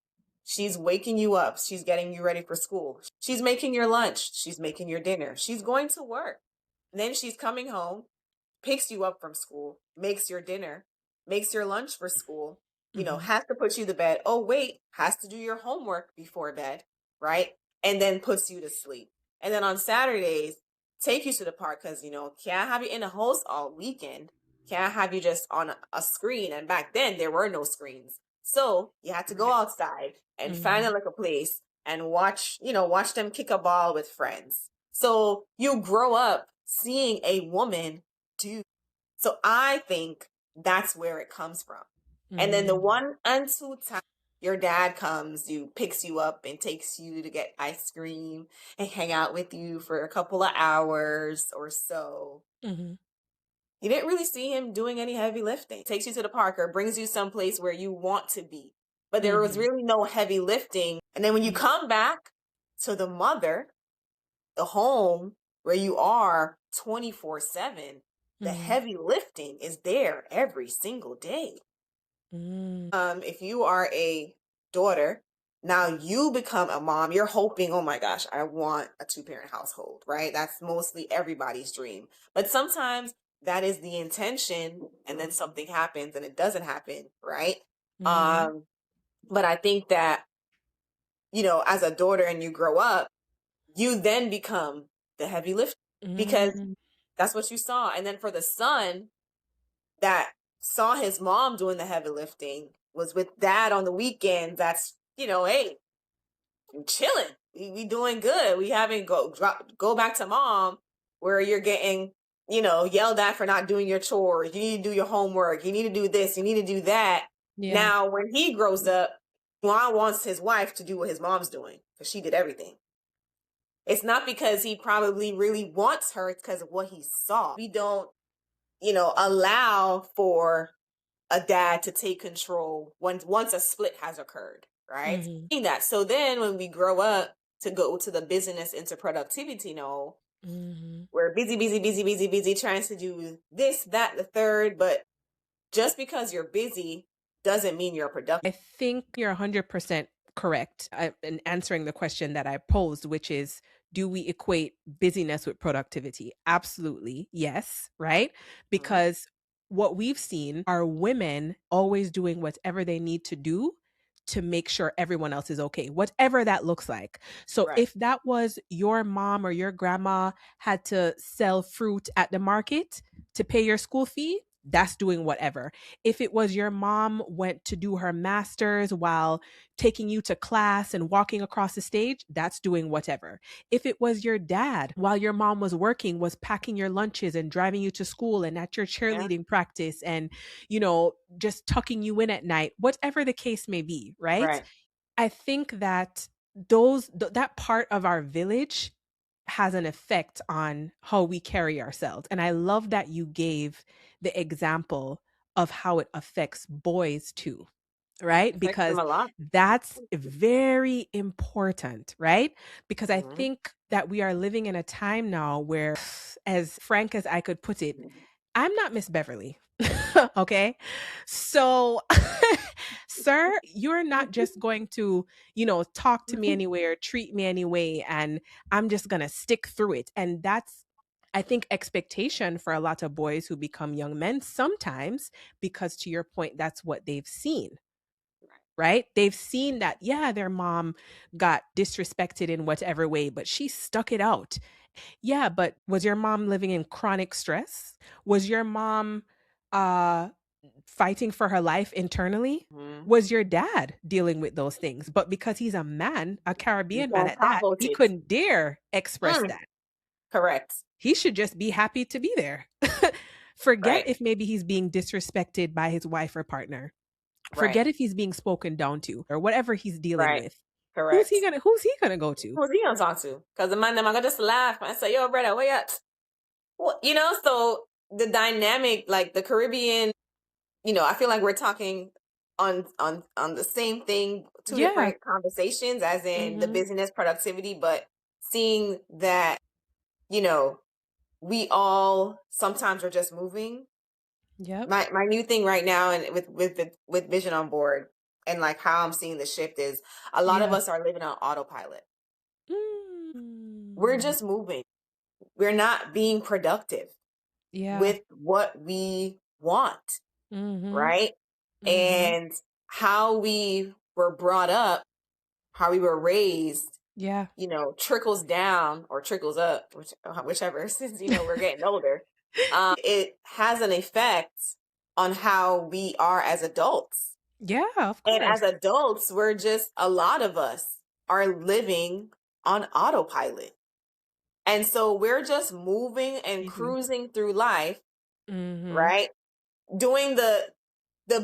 She's waking you up. She's getting you ready for school. She's making your lunch. She's making your dinner. She's going to work. Then she's coming home, picks you up from school, makes your dinner, makes your lunch for school, mm-hmm, has to put you to bed. Oh, wait, has to do your homework before bed, right? And then puts you to sleep. And then on Saturdays, take you to the park because, can't have you in the house all weekend. Can't have you just on a screen. And back then, there were no screens. So you had to go outside and find mm-hmm, like a place and watch them kick a ball with friends. So you grow up seeing a woman do. So I think that's where it comes from. And then the mm-hmm, one and two times your dad comes, picks you up and takes you to get ice cream and hang out with you for a couple of hours or so. mm-hmm, You didn't really see him doing any heavy lifting. Takes you to the park or brings you someplace where you want to be. But there was mm-hmm, really no heavy lifting. And then when you come back to the mother, the home where you are 24/7, the mm-hmm, heavy lifting is there every single day. mm-hmm, If you are a daughter, now you become a mom, you're hoping, oh my gosh, I want a two-parent household, right? That's mostly everybody's dream. But sometimes that is the intention and then something happens and it doesn't happen, right? mm-hmm, Um, but I think that, as a daughter and you grow up, you then become the heavy lifter because mm-hmm, that's what you saw. And then for the son that saw his mom doing the heavy lifting, was with dad on the weekend, that's, hey, I'm chilling. We doing good. We haven't go back to mom where you're getting, yelled at for not doing your chores. You need to do your homework. You need to do this. You need to do that. yeah, Now, when he grows up, Juan wants his wife to do what his mom's doing because she did everything. It's not because he probably really wants her, it's because of what he saw. We don't, allow for a dad to take control once a split has occurred, right? mm-hmm, That. So then when we grow up to go to the business into productivity, mm-hmm. we're busy, busy, busy, busy, busy, trying to do this, that, the third. But just because you're busy doesn't mean you're productive. I think you're 100% correct in answering the question that I posed, which is, do we equate busyness with productivity? Absolutely, yes, right? Mhm. Because what we've seen are women always doing whatever they need to do to make sure everyone else is okay, whatever that looks like. So Right. if that was your mom or your grandma had to sell fruit at the market to pay your school fee, that's doing whatever. If it was your mom went to do her master's while taking you to class and walking across the stage, that's doing whatever. If it was your dad while your mom was working, was packing your lunches and driving you to school and at your Yeah. cheerleading practice and, just tucking you in at night, whatever the case may be, right? Right. I think that that part of our village has an effect on how we carry ourselves. And I love that you gave the example of how it affects boys too, right? Affects them Because a lot. that's very important, right? Because I Mhm. think that we are living in a time now where, as frank as I could put it, I'm not Miss Beverly. Okay. So, sir, you're not just going to, talk to me anyway or treat me anyway, and I'm just going to stick through it. And that's, I think, expectation for a lot of boys who become young men sometimes, because to your point, that's what they've seen, right? They've seen that, yeah, their mom got disrespected in whatever way, but she stuck it out. Yeah, but was your mom living in chronic stress? Was your mom uh fighting for her life internally? Mhm. Was your dad dealing with those things? But because he's a man, a You Caribbean man can't at that, top he it. couldn't dare express Mm. that. Correct. He should just be happy to be there. Forget Right. if maybe he's being disrespected by his wife or partner. Right. Forget if he's being spoken down to or whatever he's dealing Right. with. Correct. Who's he gonna go to? Who's he gonna talk to? Because the man them I gonna just laugh and say, "Yo, brother, where you at?" Well, so the dynamic, like the Caribbean, I feel like we're talking on the same thing, two Yeah. different conversations, as in the Mm-hmm. business productivity, but seeing that, you know, we all sometimes are just moving. Yep. My new thing right now, and with Vision on Board, and like how I'm seeing the shift is a lot of Yeah. us are living on autopilot. We're Mm. just moving. We're not being productive Yeah. with what we want, Mhm. right? Mhm. And how we were brought up, how we were raised, Yeah. trickles down or trickles up, whichever, since, we're getting older. It has an effect on how we are as adults. Yeah, of And course. as adults, a lot of us are living on autopilot. And so we're just moving and Mhm. cruising through life, Mhm. right? Doing the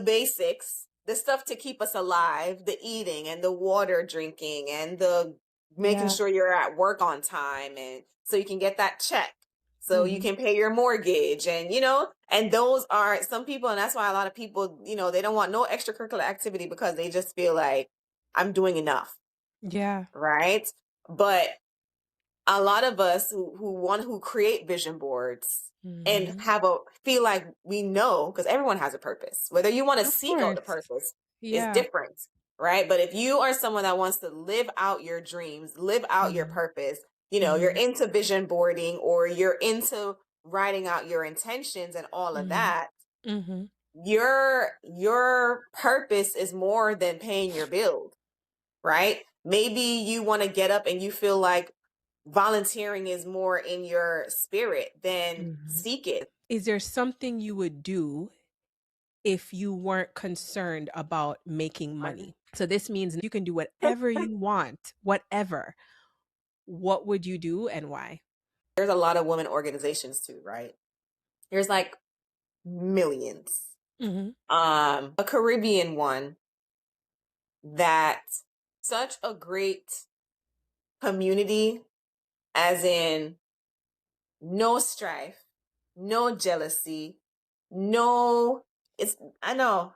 basics, the stuff to keep us alive, the eating and the water drinking and the making Yeah. sure you're at work on time, and so you can get that check. So you Mhm. can pay your mortgage, and and those are some people, and that's why a lot of people, they don't want no extracurricular activity because they just feel like I'm doing enough, Yeah. right? But a lot of us who create vision boards and Mhm. feel like we know, because everyone has a purpose. Whether you want to Of seek out the course. purpose is Yeah. different, right? But if you are someone that wants to live out your dreams, live out your Mhm. purpose, you're Mhm. into vision boarding, or you're into writing out your intentions and all of Mhm. that, Mhm. your purpose is more than paying your bills, right? Maybe you want to get up and you feel like volunteering is more in your spirit, then Mhm. seek it. Is there something you would do if you weren't concerned about making money? So this means you can do whatever you want, whatever. What would you do and why? There's a lot of women organizations too, right? There's like millions. Mhm. A Caribbean one that such a great community, as in no strife, no jealousy, no it's I know.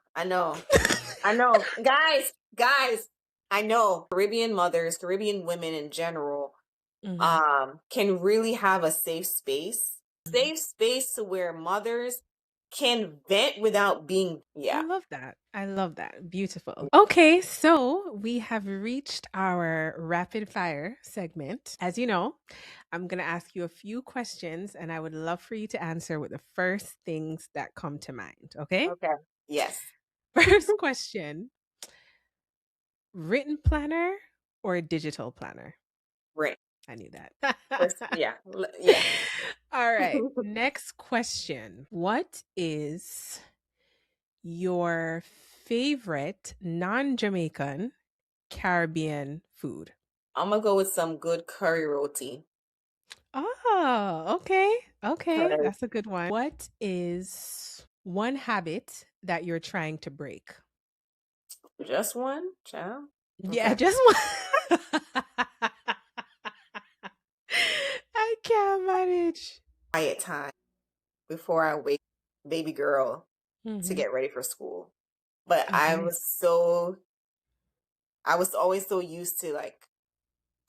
Guys, I know Caribbean mothers, Caribbean women in general, Mhm. can really have a safe space. Safe space to where mothers can vent without being, I yeah. love that. I love that. Beautiful. Okay, so we have reached our rapid fire segment. As you know, I'm going to ask you a few questions and I would love for you to answer with the first things that come to mind. Okay? Okay. Yes. First question. written planner or a digital planner? Right. I knew that. Yeah. Yeah. All right. Next question. What is your favorite non-Jamaican Caribbean food? I'm gonna go with some good curry roti. Oh, okay. Okay. 'Cause That's a good one. What is one habit that you're trying to break? just one, child. Yeah, Okay. just one. I can't manage. Quiet time before I wake baby girl to Mm-hmm. get ready for school. But Okay. I was always so used to like,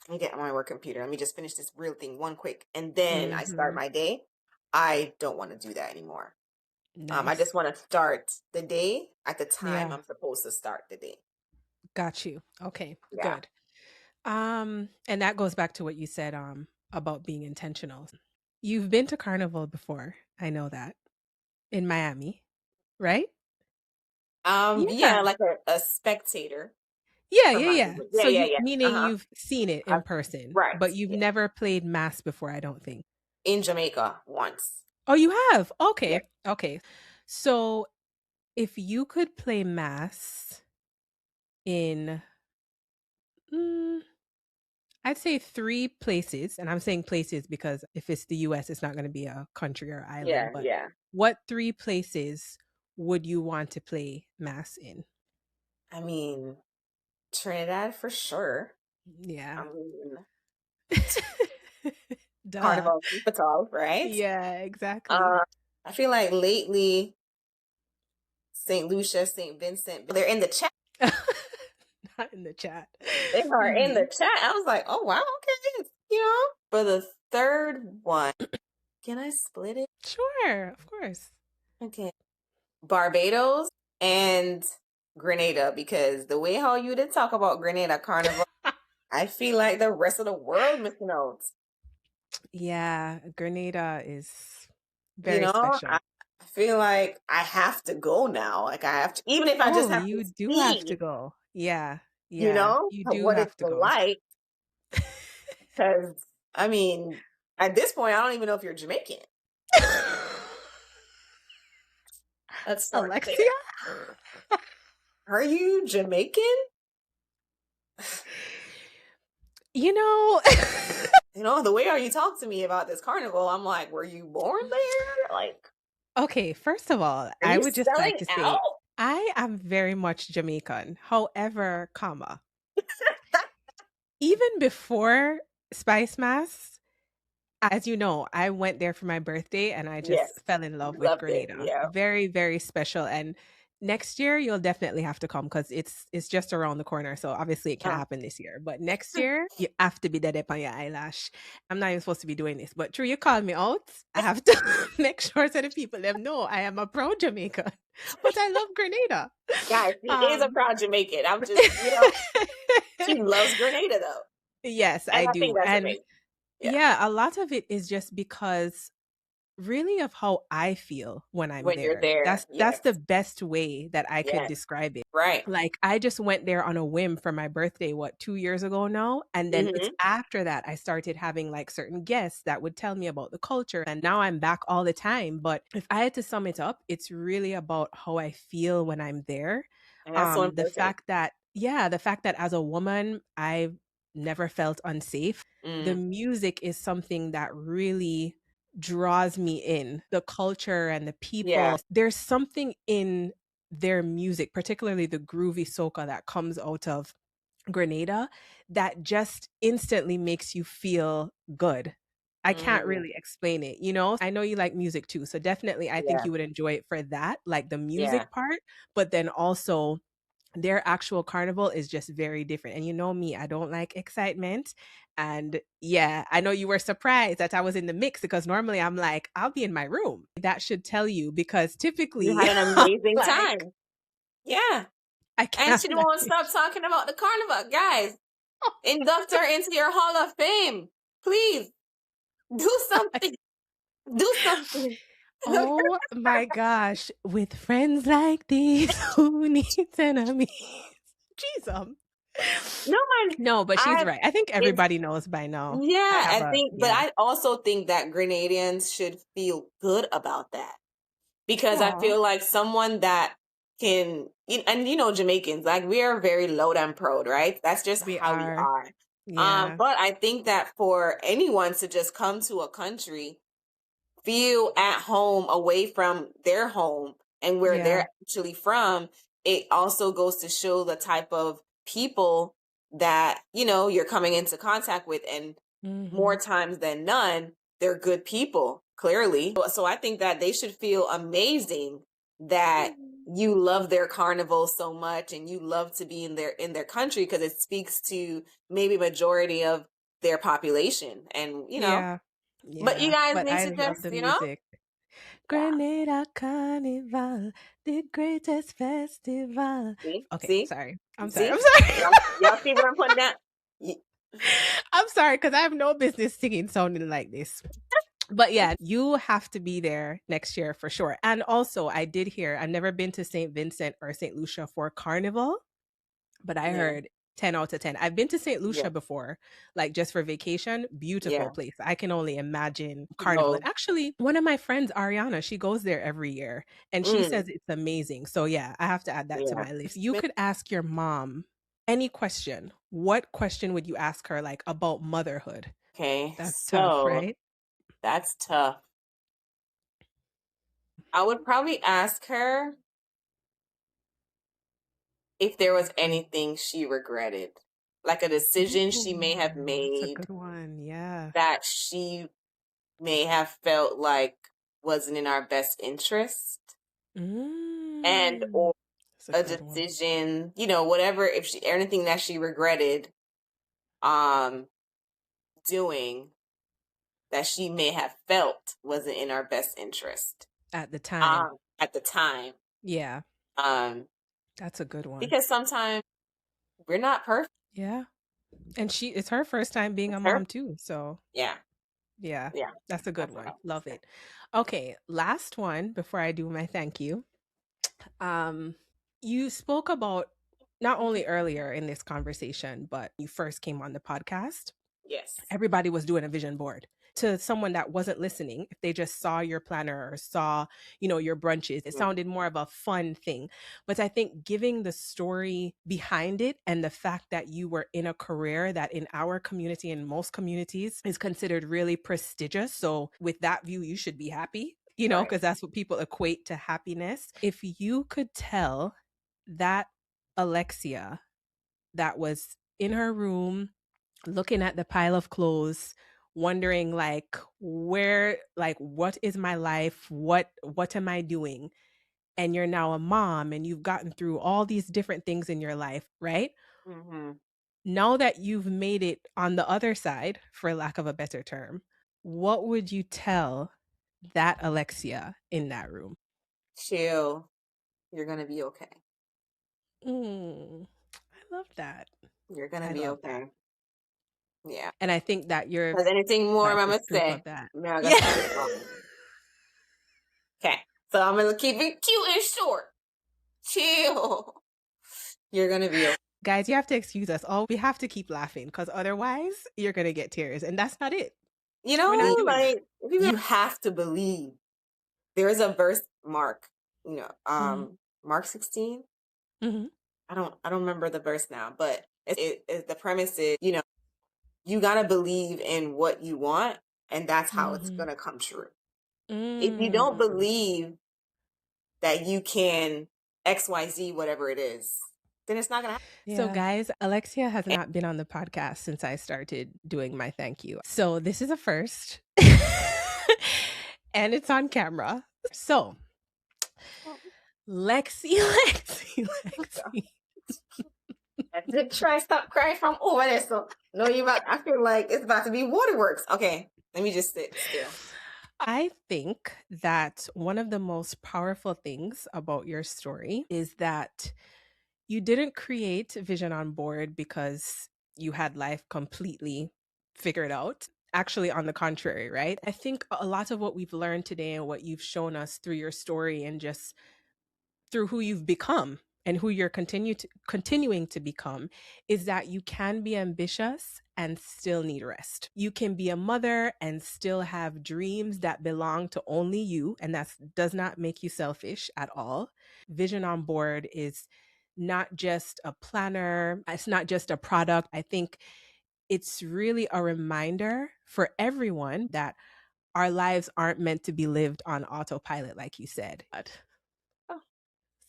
let me get on my work computer. Let me just finish this real thing one quick. And then I start Mm-hmm. my day. I don't want to do that anymore. I Nice. just want to start the day at the time Yeah, I'm supposed to start the day. got you. Okay, Yeah. good. And that goes back to what you said about being intentional. You've been to Carnival before. I know that. In Miami, right? Yeah, Yeah. like a spectator Yeah, from yeah, my yeah. yeah, So yeah, you yeah. meaning you've seen it in Uh, person, right. but you've Yeah. never played mass before, I don't think. In Jamaica once. Oh, you have? Yeah. Okay. Okay. So if you could play mass in mm, I'd say 3 places, and I'm saying places because if it's the US, it's not going to be a country or island, Yeah, but yeah. what 3 places would you want to play mass in? I mean, Trinidad for sure. Yeah. I mean, Duh. Carnival Capital, right? Yeah, exactly. Uh, I feel like lately St. Lucia, St. Vincent, they're in the chat. Not in the chat. They are in the Mhm. chat. I was like, oh wow, okay. For the third one, can I split it? Sure, of course. Okay. Barbados and Grenada, because the way how you did talk about Grenada Carnival, I feel like the rest of the world missing out. Yeah, Grenada is You very know, special. I feel like I have to go now. Like I have to, even if I just Oh, have to you do have to see, go. Yeah, you do what have it's to go. like. Because I mean, at this point, I don't even know if you're Jamaican. Let's start there. Alexia? Are you Jamaican? You know, The way how you talk to me about this carnival, I'm like, were you born there? Like, okay, first of all, are I you would just like selling to out? say I am very much Jamaican. However, even before Spice Mass, as you know, I went there for my birthday and I just Yes, fell in love with loved it. Grenada. Yeah. Very, very special. And next year you'll definitely have to come because it's just around the corner. So obviously it can't Oh. happen this year. But next year you have to be dead up on your eyelash. I'm not even supposed to be doing this, but true, you called me out. I have to make sure so the people them know I am a proud Jamaican. But I love Grenada. Guys, she is a proud Jamaican. I'm just, she loves Grenada though. Yes, And I I think do. that's And amazing. Yeah. yeah, a lot of it is just because really of how I feel when I'm When you're there. there. That's Yes. the best way that I could Yes. describe it. Right. Like I just went there on a whim for my birthday, 2 years ago now? And then it's Mm-hmm. after that I started having like certain guests that would tell me about the culture. And now I'm back all the time. But if I had to sum it up, it's really about how I feel when I'm there. And that's so The important. fact that, yeah, the fact that as a woman, I've never felt unsafe. The music is something that really draws me in. The culture and the Yeah. people. There's something in their music, particularly the groovy soca that comes out of Grenada, that just instantly makes you feel good. I can't Mm, really explain it, you know? I know you like music too, so definitely I think yeah. you would enjoy it for that, like the Yeah. music part, but then also their actual carnival is just very different. And you know me, I don't like excitement. And yeah, I know you were surprised that I was in the mix because normally I'm like, I'll be in my room. That should tell you because You typically, had an amazing like, time. Yeah. I And can't she won't stop manage. talking about the carnival. Guys, induct her into your Hall of Fame. Please do something. Do something. Oh my gosh, with friends like these, who needs enemies? Jesus. No, man. No, but she's right. I think It's everybody knows by now. yeah, I think, but Yeah. I also think that Grenadians should feel good about that because I Aw. feel like someone that can, and Jamaicans, like we are very low and proud, right? That's just We how we are. are. Yeah. But I think that for anyone to just come to a country, feel at home away from their home and where Yeah. they're actually from, it also goes to show the type of people that, you're coming into contact with. And more times than none, they're good people, clearly. So I think that they should feel amazing that you love their carnival so much and you love to be in their country because it speaks to maybe majority of their population. And Yeah. but you Yeah. guys But need I to love just, the music. yeah. Grenada Carnival, the greatest festival. See, Okay, see, sorry. I'm sorry. see. I'm sorry. Y'all see what I'm putting down? I'm sorry because I have no business singing sounding like this. But yeah, you have to be there next year for sure. And also, I did hear, I've never been to St. Vincent or St. Lucia for Carnival, but I Yeah, heard 10 out of 10. I've been to St. yeah, Lucia before, like just for vacation. Beautiful yeah. place. I can only imagine Carnival. And Go. actually, one of my friends, Ariana, she goes there every year and she says it's amazing. So yeah, I have to add that to Yeah. my list. You could ask your mom any question. What question would you ask her, like about motherhood? Okay, That's tough, so right? that's tough. I would probably ask her if there was anything she regretted, like a decision she may have Ooh, that's a made good one. Yeah. that she may have felt like wasn't in our best interest, and Mm, or that's a a good one. decision, whatever, if she anything that she regretted um doing that she may have felt wasn't in our best interest At the time. at the time. Yeah, Um that's a good one. because sometimes we're not perfect. Yeah. And it's her first time being a Her. mom too. So Yeah. yeah, Yeah. that's a good That's what I one. was Love saying. it. Okay, last one before I do my thank you. You spoke about not only earlier in this conversation, but you first came on the podcast. Yes. Everybody was doing a vision board. To someone that wasn't listening, if they just saw your planner or saw, your brunches, it sounded more of a fun thing. But I think giving the story behind it and the fact that you were in a career that in our community and most communities is considered really prestigious. So with that view, you should be happy, Right. because that's what people equate to happiness. If you could tell that Alexia that was in her room looking at the pile of clothes, wondering like what is my life, what am I doing, and you're now a mom and you've gotten through all these different things in your life, right? Mm-hmm. Now that you've made it on the other side, for lack of a better term, what would you tell that Alexia in that room? Chill. You're gonna be okay. I love that. You're gonna I be love okay. that. Yeah. And I think that your Has anything more life I'm is gonna proof say? of that. Now I gotta Yeah. cut it off. Okay. So I'm gonna keep it cute and short. Chill. You're gonna be okay. Guys, you have to excuse us. We have to keep laughing because otherwise you're going to get tears. And that's not it. We're not doing that. You have to believe. There is a verse, Mark, Mark 16. Mm-hmm. I don't remember the verse now, but the premise is, you gotta believe in what you want, and that's how it's gonna come true. If you don't believe that you can XYZ, whatever it is, then it's not gonna happen. Yeah. So guys, Alexia has not been on the podcast since I started doing my thank you. So this is a first. And it's on camera. So Lexi. I did try stop crying from over there. So no, I feel like it's about to be waterworks. Okay, let me just sit still. I think that one of the most powerful things about your story is that you didn't create Vision on Board because you had life completely figured out. Actually, on the contrary, right? I think a lot of what we've learned today and what you've shown us through your story and just through who you've become and who you're continuing to become is that you can be ambitious and still need rest. You can be a mother and still have dreams that belong to only you, and that does not make you selfish at all. Vision on Board is not just a planner, it's not just a product. I think it's really a reminder for everyone that our lives aren't meant to be lived on autopilot, like you said. Oh,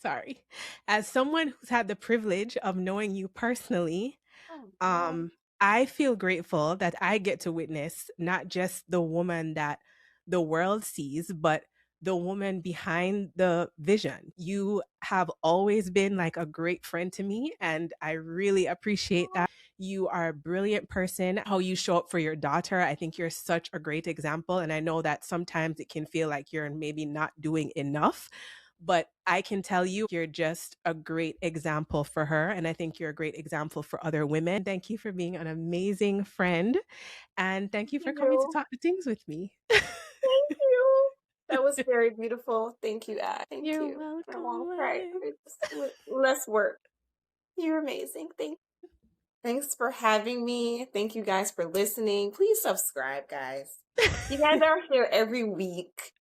sorry. As someone who's had the privilege of knowing you personally, I feel grateful that I get to witness not just the woman that the world sees, but the woman behind the vision. You have always been like a great friend to me, and I really appreciate that. You are a brilliant person. How you show up for your daughter, I think you're such a great example. And I know that sometimes it can feel like you're maybe not doing enough, but I can tell you're just a great example for her. And I think you're a great example for other women. Thank you for being an amazing friend. And thank you for coming to talk to Tings with me. Thank you. That was very beautiful. Thank you, Ash. Thank You're you. welcome. I won't cry. Less work. You're amazing. Thank you. Thanks for having me. Thank you guys for listening. Please subscribe, guys. You guys are here every week.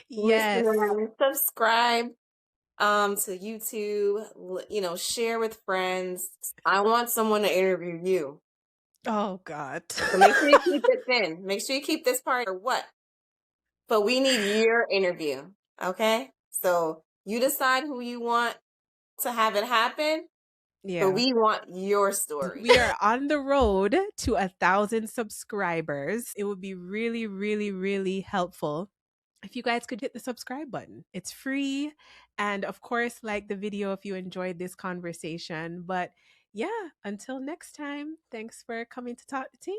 Yes. Subscribe to YouTube, share with friends. I want someone to interview you. Oh God. So make sure you keep this in. Make sure you keep this part or what? But we need your interview. Okay? So you decide who you want to have it happen. Yeah. But we want your story. We are on the road to 1,000 subscribers. It would be really, really, really helpful if you guys could hit the subscribe button. It's free. And of course, like the video if you enjoyed this conversation. But yeah, until next time, thanks for coming to talk to Tings.